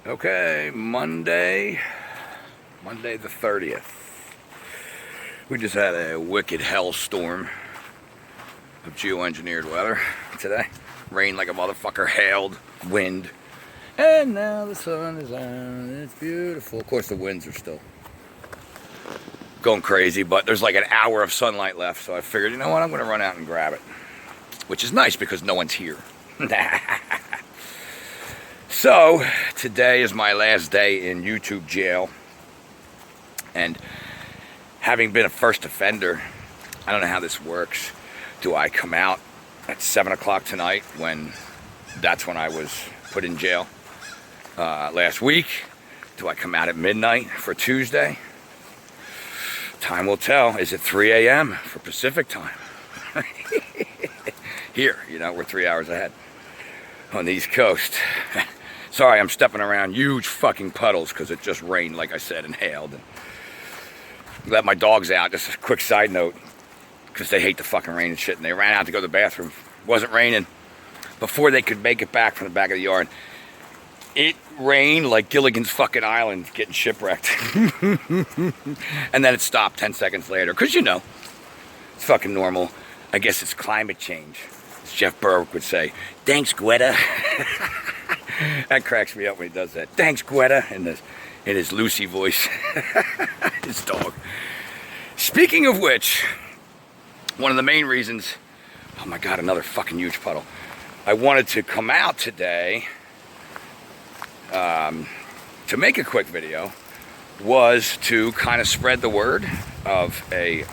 Okay, Monday the 30th. We just had a wicked hellstorm of geoengineered weather today. Rained like a motherfucker, hailed, wind. And now the sun is out, it's beautiful. Of course the winds are still going crazy, but there's like an hour of sunlight left, so I figured, you know what, I'm gonna run out and grab it. Which is nice because no one's here. So, today is my last day in YouTube jail. And having been a first offender, I don't know how this works. Do I come out at 7 o'clock tonight when that's when I was put in jail last week? Do I come out at midnight for Tuesday? Time will tell. Is it 3 a.m. for Pacific time? Here, you know, we're 3 hours ahead on the East Coast. Sorry, I'm stepping around huge fucking puddles because it just rained, like I said, and hailed. And let my dogs out. Just a quick side note, because they hate the fucking rain and shit, and they ran out to go to the bathroom. It wasn't raining. Before they could make it back from the back of the yard, it rained like Gilligan's fucking Island getting shipwrecked. And then it stopped 10 seconds later, because you know, it's fucking normal. I guess it's climate change. As Jeff Berwick would say, thanks, Greta. That cracks me up when he does that. Thanks, Greta, in his Lucy voice. His dog. Speaking of which, one of the main reasons, oh my God, another fucking huge puddle. I wanted to come out today to make a quick video was to kind of spread the word of a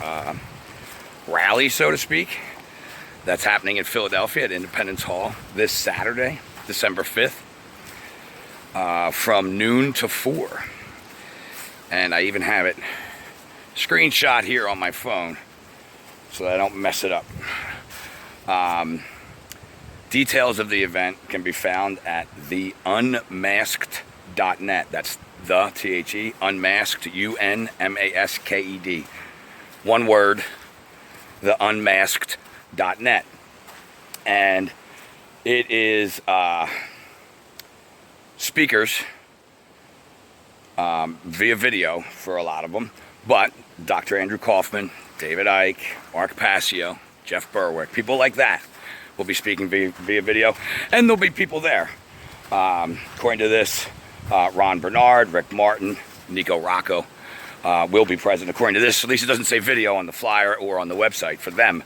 rally, so to speak, that's happening in Philadelphia at Independence Hall this Saturday, December 5th. From noon to 4. And I even have it screenshot here on my phone so that I don't mess it up. Details of the event can be found at theunmasked.net. That's the, T-H-E, unmasked, U-N-M-A-S-K-E-D. One word, theunmasked.net. And it is speakers via video for a lot of them, but Dr. Andrew Kaufman, David Icke, Mark Passio, Jeff Berwick, people like that will be speaking via video, and there'll be people there. According to this, Ron Bernard, Rick Martin, Nico Rocco will be present. According to this, at least it doesn't say video on the flyer or on the website for them.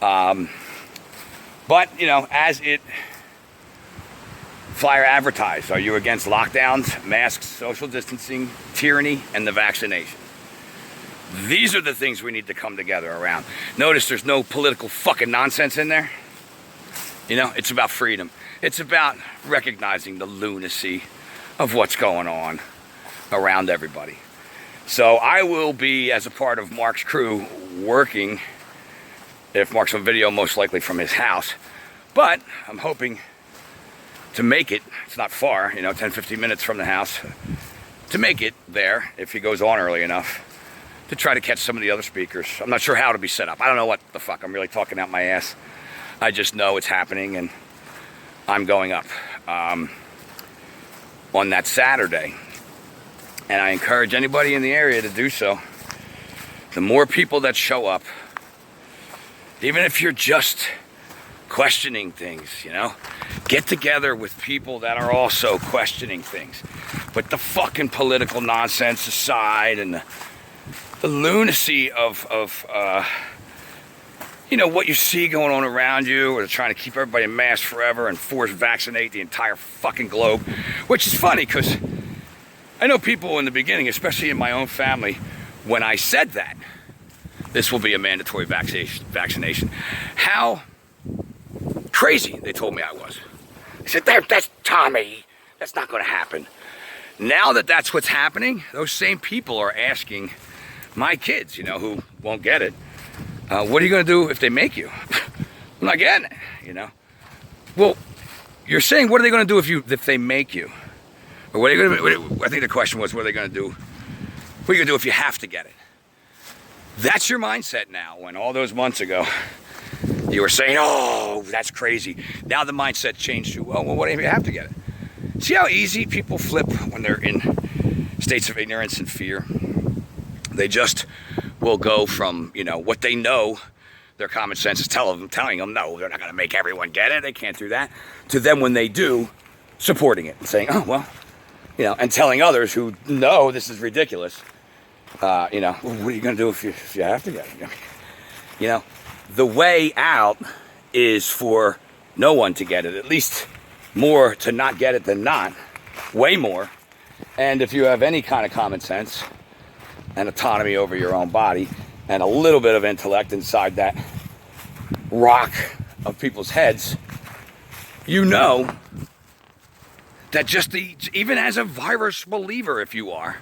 But, you know, as it flyer advertised, are you against lockdowns, masks, social distancing, tyranny, and the vaccination? These are the things we need to come together around. Notice there's no political fucking nonsense in there. You know, it's about freedom. It's about recognizing the lunacy of what's going on around everybody. So I will be, as a part of Mark's crew, working, if Mark's on video, most likely from his house. But I'm hoping to make it, it's not far, you know, 10-15 minutes from the house, to make it there, if he goes on early enough, to try to catch some of the other speakers. I'm not sure how it'll be set up. I don't know what the fuck, I'm really talking out my ass. I just know it's happening, and I'm going up on that Saturday. And I encourage anybody in the area to do so. The more people that show up, even if you're just questioning things, you know, get together with people that are also questioning things. Put the fucking political nonsense aside and the lunacy of you know, what you see going on around you, or they're trying to keep everybody masked forever and force vaccinate the entire fucking globe. Which is funny, because I know people in the beginning, especially in my own family, when I said that this will be a mandatory vaccination, how crazy they told me I was. They said, that's Tommy, that's not going to happen. Now that that's what's happening, those same people are asking my kids, you know, who won't get it, what are you going to do if they make you? I'm not getting it, you know. Well, you're saying, what are they going to do if they make you? Or what are you going to? I think the question was, what are they going to do? What are you going to do if you have to get it? That's your mindset now. When all those months ago, you were saying, oh, that's crazy. Now the mindset changed to, oh, well, what if you have to get it? See how easy people flip when they're in states of ignorance and fear? They just will go from, you know, what they know their common sense is telling them, no, they're not going to make everyone get it, they can't do that, to them when they do, supporting it and saying, oh, well, you know, and telling others who know this is ridiculous, you know, what are you going to do if you have to get it? You know, the way out is for no one to get it, at least more to not get it than not, way more. And if you have any kind of common sense and autonomy over your own body and a little bit of intellect inside that rock of people's heads, you know that even as a virus believer, if you are,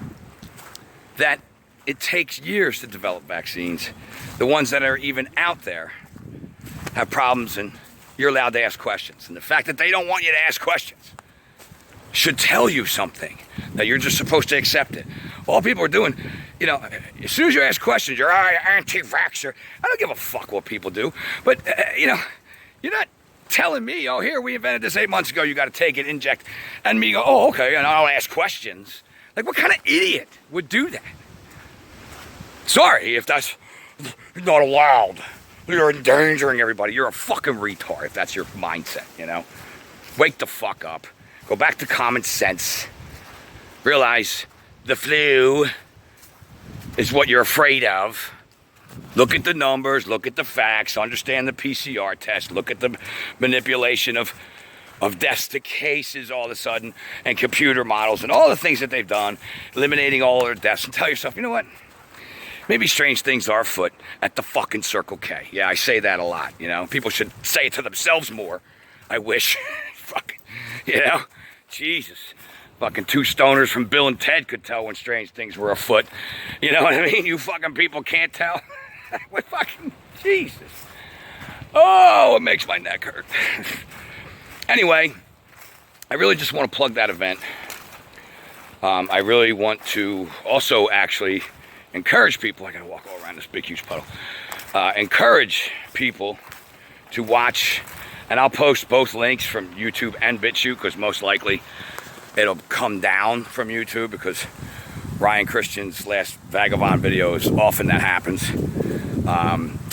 that it takes years to develop vaccines. The ones that are even out there have problems, and you're allowed to ask questions. And the fact that they don't want you to ask questions should tell you something, that you're just supposed to accept it. All people are doing, you know, as soon as you ask questions, you're anti-vaxxer. I don't give a fuck what people do. But, you know, you're not telling me, oh, here, we invented this 8 months ago, you got to take it, inject, and me go, oh, okay, and I'll ask questions. Like, what kind of idiot would do that? Sorry if that's not allowed. You're endangering everybody. You're a fucking retard if that's your mindset, you know? Wake the fuck up. Go back to common sense. Realize the flu is what you're afraid of. Look at the numbers, look at the facts, understand the PCR test, look at the manipulation of deaths to cases all of a sudden, and computer models and all the things that they've done, eliminating all their deaths, and tell yourself, you know what? Maybe strange things are afoot at the fucking Circle K. Yeah, I say that a lot, you know? People should say it to themselves more. I wish. Fucking, you know? Jesus. Fucking two stoners from Bill and Ted could tell when strange things were afoot. You know what I mean? You fucking people can't tell. What fucking Jesus. Oh, it makes my neck hurt. Anyway, I really just want to plug that event. I really want to also actually encourage people. I gotta walk all around this big huge puddle. Encourage people to watch, and I'll post both links from YouTube and Bitchute, because most likely it'll come down from YouTube, because Ryan Christian's last Vagabond video is often that happens.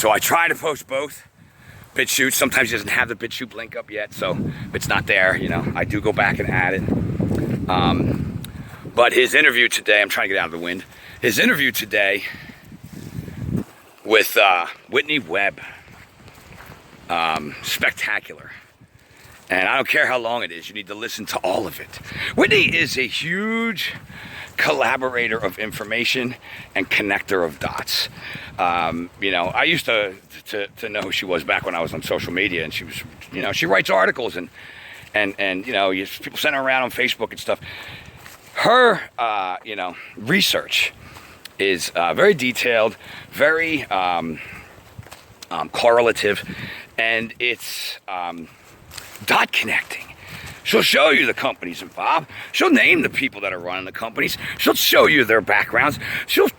So I try to post both. Bitchute, sometimes he doesn't have the Bitchute link up yet, so if it's not there, you know, I do go back and add it. But his interview today, I'm trying to get out of the wind. His interview today with Whitney Webb, spectacular. And I don't care how long it is, you need to listen to all of it. Whitney is a huge collaborator of information and connector of dots. You know, I used to know who she was back when I was on social media, and she was, you know, she writes articles and you know, people send her around on Facebook and stuff. Her, you know, research is very detailed, very correlative, and it's dot connecting. She'll show you the companies involved. She'll name the people that are running the companies. She'll show you their backgrounds. She'll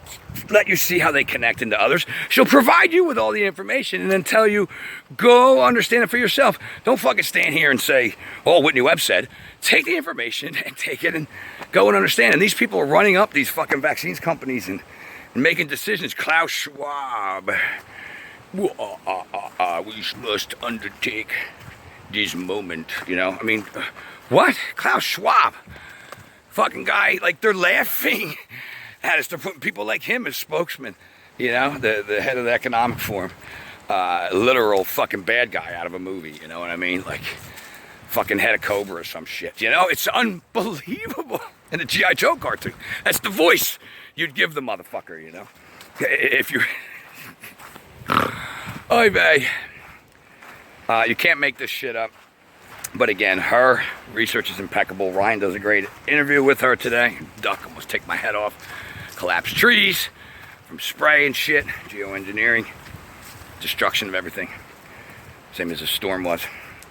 let you see how they connect into others. She'll provide you with all the information and then tell you, go understand it for yourself. Don't fucking stand here and say, oh, Whitney Webb said. Take the information and take it and go and understand. And these people are running up these fucking vaccines companies and making decisions. Klaus Schwab. We must undertake this moment, you know? I mean, what? Klaus Schwab. Fucking guy, like, they're laughing at us. They're putting people like him as spokesman, you know? The head of the economic forum. Literal fucking bad guy out of a movie, you know what I mean? Like, fucking head of Cobra or some shit, you know? It's unbelievable. And the G.I. Joe cartoon. That's the voice you'd give the motherfucker, you know? If you... Oy vey. You can't make this shit up. But again, her research is impeccable. Ryan does a great interview with her today. Duck almost take my head off. Collapsed trees from spray and shit. Geoengineering. Destruction of everything. Same as the storm was.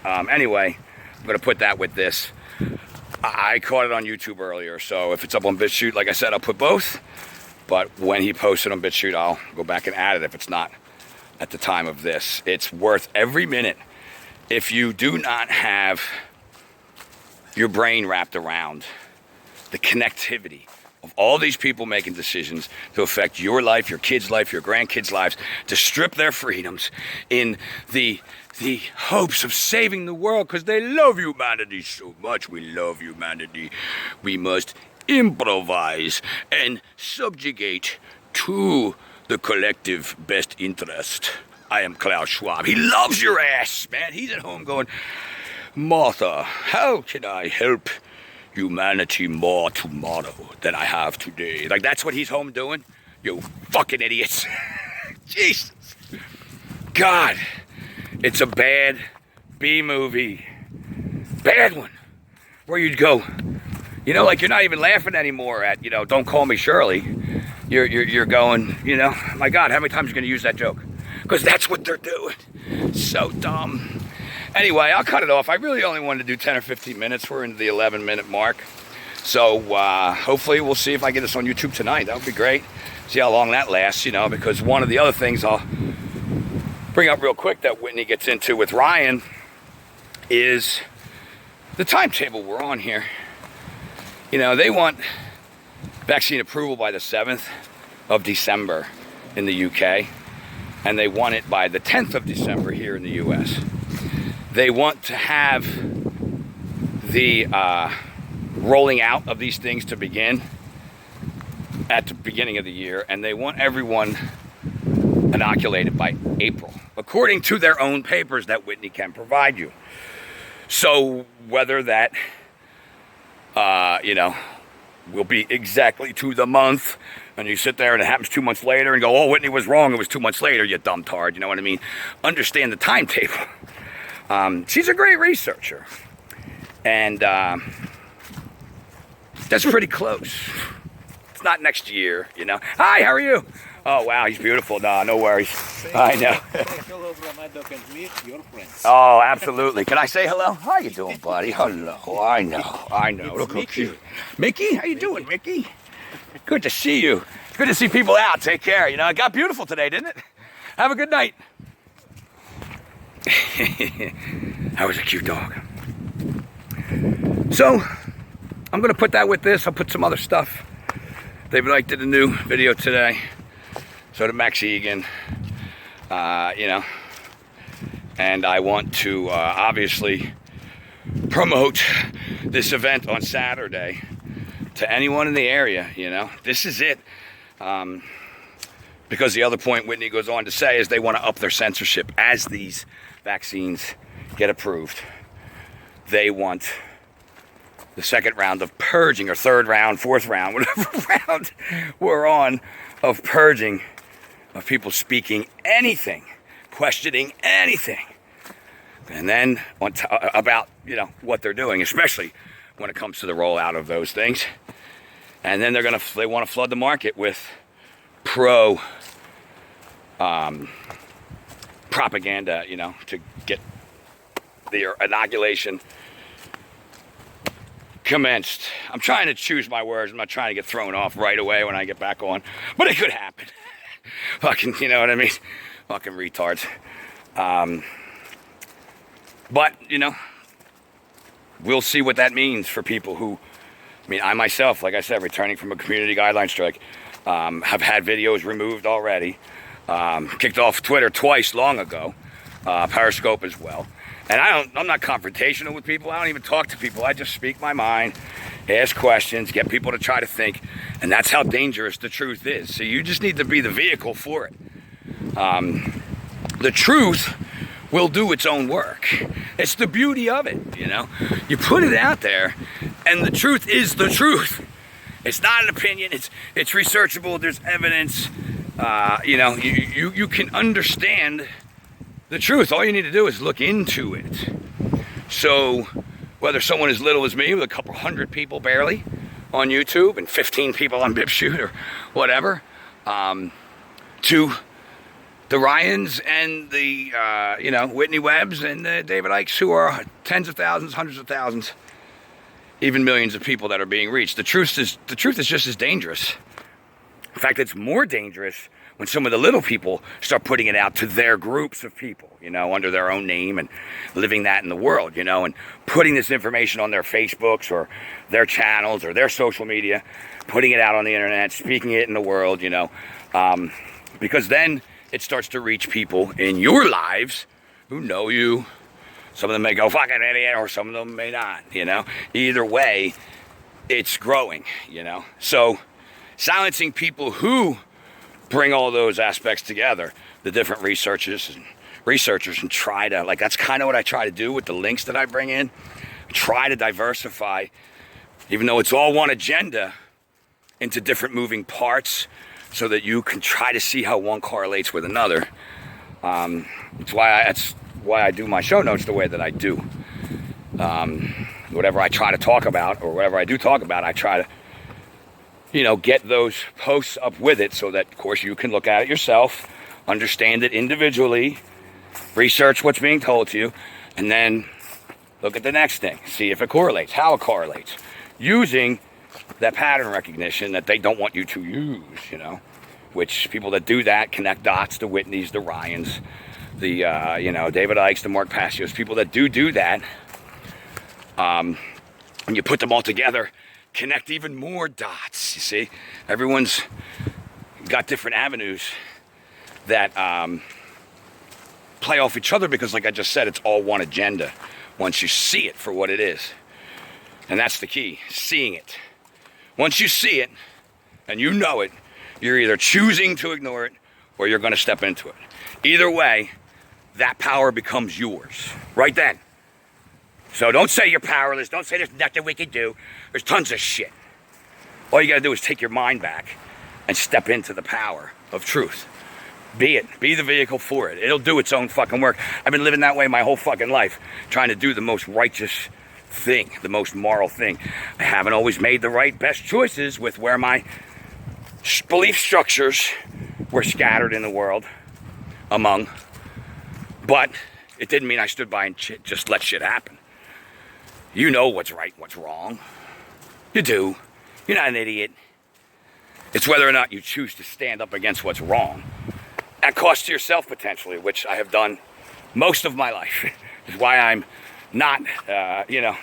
Anyway, I'm going to put that with this. I caught it on YouTube earlier, so if it's up on Bitchute, like I said, I'll put both. But when he posted on Bitchute, I'll go back and add it if it's not at the time of this. It's worth every minute. If you do not have your brain wrapped around the connectivity of all these people making decisions to affect your life, your kids' life, your grandkids' lives, to strip their freedoms in the hopes of saving the world because they love humanity so much. We love humanity. We must improvise and subjugate to the collective best interest. I am Klaus Schwab. He loves your ass, man. He's at home going, Martha, how can I help humanity more tomorrow than I have today? Like, that's what he's home doing? You fucking idiots. Jesus. God. It's a bad B movie. Bad one. Where you'd go, you know, like you're not even laughing anymore at, you know, Don't Call Me Shirley. You're going, you know, my God, how many times are you going to use that joke? Because that's what they're doing. So dumb. Anyway, I'll cut it off. I really only wanted to do 10 or 15 minutes. We're into the 11-minute mark. So hopefully we'll see if I get this on YouTube tonight. That would be great. See how long that lasts, you know, because one of the other things I'll bring up real quick that Whitney gets into with Ryan is the timetable we're on here. You know, they want vaccine approval by the 7th of December in the UK, and they want it by the 10th of December here in the US. They want to have the rolling out of these things to begin at the beginning of the year, and they want everyone inoculated by April, according to their own papers that Whitney can provide you. So whether that, you know, will be exactly to the month, and you sit there and it happens 2 months later and go, oh, Whitney was wrong, it was 2 months later, you dumb tard, you know what I mean? Understand the timetable. She's a great researcher, and that's pretty close. It's not next year, you know. Hi, how are you? Oh, wow, he's beautiful. No worries. I know. Hello from my dog and meet your friends. Oh, absolutely. Can I say hello? How you doing, buddy? Hello. I know. Look how cute. Mickey, how you doing, Mickey? Good to see you. It's good to see people out. Take care. You know, it got beautiful today, didn't it? Have a good night. That was a cute dog. So, I'm going to put that with this. I'll put some other stuff. David Icke did a new video today. So did Max Egan. You know. And I want to obviously promote this event on Saturday to anyone in the area, you know. This is it. Because the other point Whitney goes on to say is they want to up their censorship as these vaccines get approved. They want the second round of purging, or third round, fourth round, whatever round we're on, of purging, of people speaking anything, questioning anything, and then about, you know, what they're doing, especially when it comes to the rollout of those things. And then they want to flood the market with propaganda, you know, to get the inoculation commenced. I'm trying to choose my words. I'm not trying to get thrown off right away when I get back on, but it could happen. Fucking, you know what I mean? Fucking retards. But, you know, we'll see what that means for people who, I mean, I myself, like I said, returning from a community guideline strike, have had videos removed already. Kicked off Twitter twice long ago, Periscope as well. And I'm not confrontational with people. I don't even talk to people. I just speak my mind, ask questions, get people to try to think. And that's how dangerous the truth is. So you just need to be the vehicle for it. The truth will do its own work. It's the beauty of it, you know. You put it out there, and the truth is the truth. It's not an opinion. It's researchable. There's evidence. You know, you can understand the truth. All you need to do is look into it. So whether someone as little as me with a couple hundred people barely on YouTube and 15 people on Bitchute or whatever, to the Ryans and the you know, Whitney Webbs and the David Icks, who are tens of thousands, hundreds of thousands, even millions of people that are being reached. The truth is just as dangerous. In fact, it's more dangerous when some of the little people start putting it out to their groups of people, you know, under their own name and living that in the world, you know, and putting this information on their Facebooks or their channels or their social media, putting it out on the internet, speaking it in the world, you know, because then it starts to reach people in your lives who know you. Some of them may go, fucking idiot, or some of them may not, you know. Either way, it's growing, you know. So silencing people who bring all those aspects together, the different researchers and try to, like, that's kind of what I try to do with the links that I bring in. Try to diversify, even though it's all one agenda, into different moving parts so that you can try to see how one correlates with another. That's why I do my show notes the way that I do. Whatever I try to talk about, or whatever I do talk about, I try to, you know, get those posts up with it so that, of course, you can look at it yourself, understand it individually, research what's being told to you, and then look at the next thing, see if it correlates, how it correlates, using that pattern recognition that they don't want you to use, you know, which people that do that connect dots, the Whitneys, the Ryans, the, you know, David Ickes, the Mark Passios, people that do that, and you put them all together, connect even more dots, you see? Everyone's got different avenues that play off each other because, like I just said, it's all one agenda once you see it for what it is. And that's the key, seeing it. Once you see it and you know it, you're either choosing to ignore it or you're going to step into it. Either way, that power becomes yours right then. So don't say you're powerless. Don't say there's nothing we can do. There's tons of shit. All you got to do is take your mind back and step into the power of truth. Be it. Be the vehicle for it. It'll do its own fucking work. I've been living that way my whole fucking life, trying to do the most righteous thing, the most moral thing. I haven't always made the right, best choices with where my belief structures were scattered in the world among, but it didn't mean I stood by and just let shit happen. You know what's right, what's wrong. You do. You're not an idiot. It's whether or not you choose to stand up against what's wrong at cost to yourself, potentially, which I have done most of my life. Is why I'm not, you know,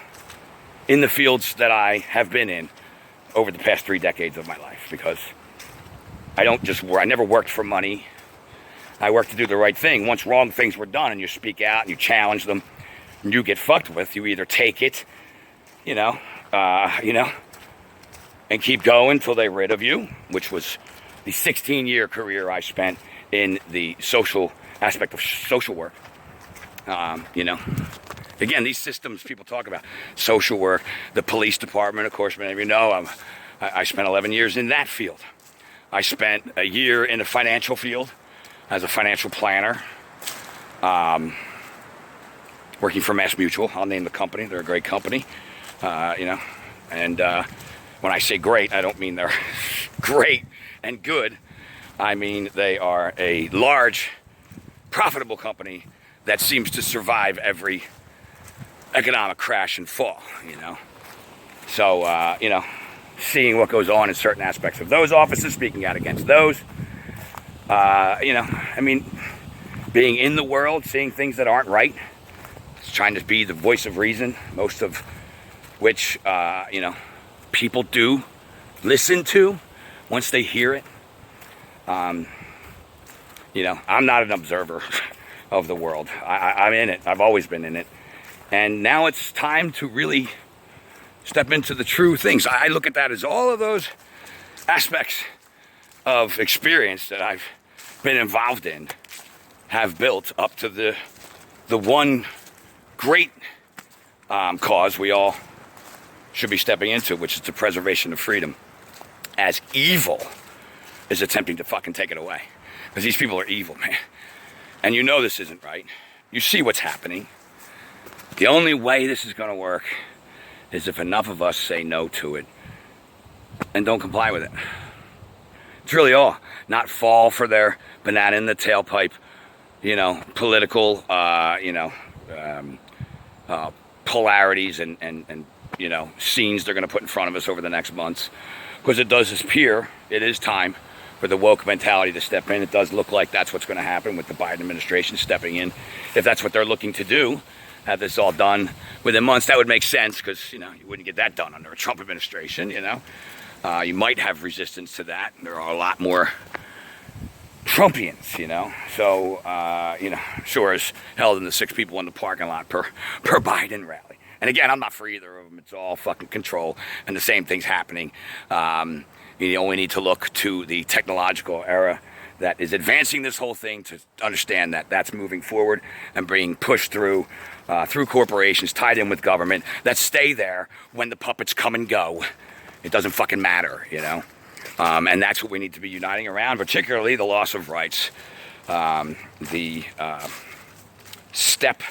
in the fields that I have been in over the past 3 decades of my life, because I never worked for money. I worked to do the right thing. Once wrong things were done and you speak out and you challenge them and you get fucked with, you either take it, you know, and keep going till they're rid of you, which was the 16-year career I spent in the social aspect of social work. You know, again, these systems people talk about, social work, the police department, of course, many of you know, I spent 11 years in that field. I spent a year in the financial field as a financial planner, working for Mass Mutual. I'll name the company. They're a great company, you know, and when I say great, I don't mean they're great and good. I mean they are a large, profitable company that seems to survive every economic crash and fall, you know. So, you know, seeing what goes on in certain aspects of those offices, speaking out against those, you know, I mean, being in the world, seeing things that aren't right, trying to be the voice of reason, most of which, you know, people do listen to once they hear it. You know, I'm not an observer of the world. I'm in it. I've always been in it. And now it's time to really step into the true things. I look at that as all of those aspects of experience that I've been involved in have built up to the one great cause we all should be stepping into, which is the preservation of freedom, as evil is attempting to fucking take it away. Because these people are evil, man. And you know this isn't right. You see what's happening. The only way this is going to work is if enough of us say no to it and don't comply with it. It's really all. Not fall for their banana in the tailpipe, you know, political, you know, polarities and you know, scenes they're going to put in front of us over the next months. Because it does appear it is time for the woke mentality to step in. It does look like that's what's going to happen with the Biden administration stepping in. If that's what they're looking to do, have this all done within months, that would make sense, because, you know, you wouldn't get that done under a Trump administration, you know. You might have resistance to that. There are a lot more Trumpians, you know. So, you know, sure as hell than the 6 people in the parking lot per Biden rally. And again, I'm not for either of them. It's all fucking control, and the same thing's happening. You only need to look to the technological era that is advancing this whole thing to understand that that's moving forward and being pushed through corporations tied in with government that stay there when the puppets come and go. It doesn't fucking matter, you know. And that's what we need to be uniting around, particularly the loss of rights, the step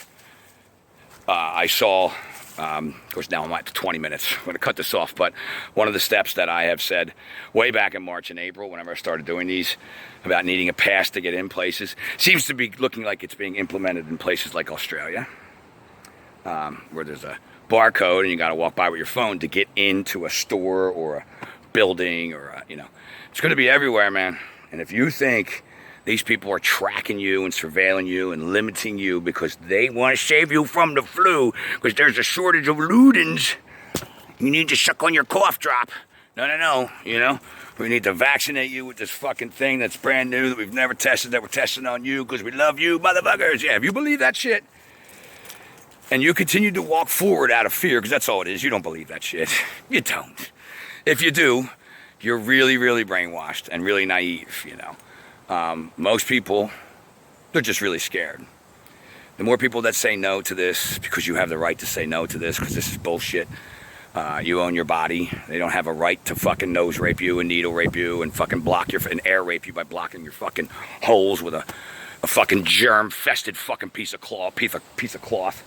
I saw. Of course, now I'm at 20 minutes. I'm going to cut this off, but one of the steps that I have said way back in March and April, whenever I started doing these, about needing a pass to get in places, seems to be looking like it's being implemented in places like Australia, where there's a barcode and you got to walk by with your phone to get into a store or a building, or you know, it's going to be everywhere, man. And if you think these people are tracking you and surveilling you and limiting you because they want to save you from the flu, because there's a shortage of Ludens, you need to suck on your cough drop. No, you know, we need to vaccinate you with this fucking thing that's brand new that we've never tested, that we're testing on you because we love you, motherfuckers. Yeah, if you believe that shit, and you continue to walk forward out of fear, because that's all it is, you don't believe that shit. You don't. If you do, you're really, really brainwashed and really naive, you know. Most people, they're just really scared. The more people that say no to this, because you have the right to say no to this, because this is bullshit. You own your body. They don't have a right to fucking nose rape you and needle rape you and fucking and air rape you by blocking your fucking holes with a fucking germ-fested fucking piece of cloth.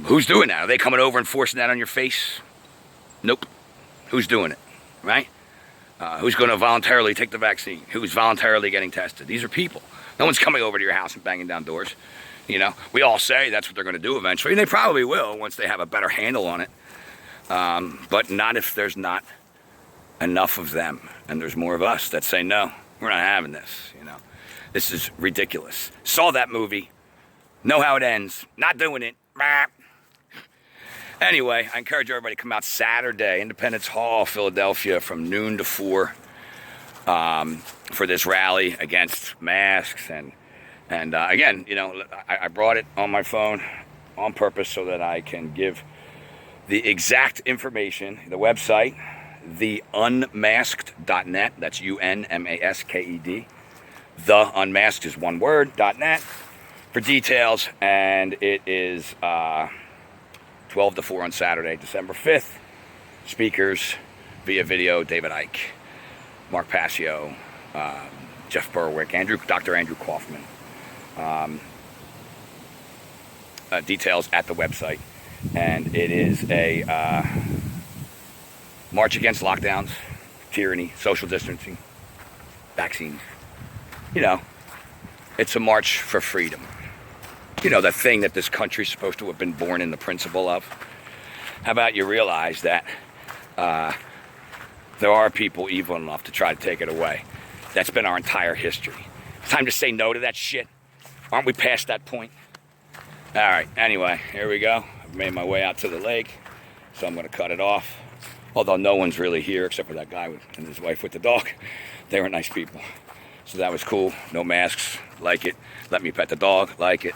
Who's doing that? Are they coming over and forcing that on your face? Nope. Who's doing it, right? Who's going to voluntarily take the vaccine? Who's voluntarily getting tested? These are people. No one's coming over to your house and banging down doors. You know, we all say that's what they're going to do eventually, and they probably will once they have a better handle on it. But not if there's not enough of them, and there's more of us that say, no, we're not having this, you know. This is ridiculous. Saw that movie. Know how it ends. Not doing it. Anyway, I encourage everybody to come out Saturday, Independence Hall, Philadelphia, from noon to 4, for this rally against masks. And again, you know, I brought it on my phone on purpose so that I can give the exact information. The website, theunmasked.net. That's UNMASKED. The Unmasked is one word, .net, for details. And it is 12 to 4 on Saturday, December 5th. Speakers via video: David Icke, Mark Passio, Jeff Berwick, Dr. Andrew Kaufman. Details at the website. And it is a march against lockdowns, tyranny, social distancing, vaccines. You know, it's a march for freedom. You know, the thing that this country's supposed to have been born in the principle of. How about you realize that there are people evil enough to try to take it away? That's been our entire history. It's time to say no to that shit. Aren't we past that point? All right, anyway, here we go. I've made my way out to the lake, so I'm going to cut it off. Although no one's really here except for that guy and his wife with the dog. They were nice people. So that was cool. No masks, like it. Let me pet the dog, like it.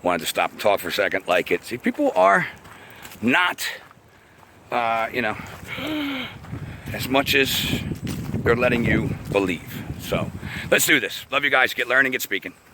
Wanted to stop and talk for a second, like it. See, people are not, you know, as much as they're letting you believe. So let's do this. Love you guys. Get learning, get speaking.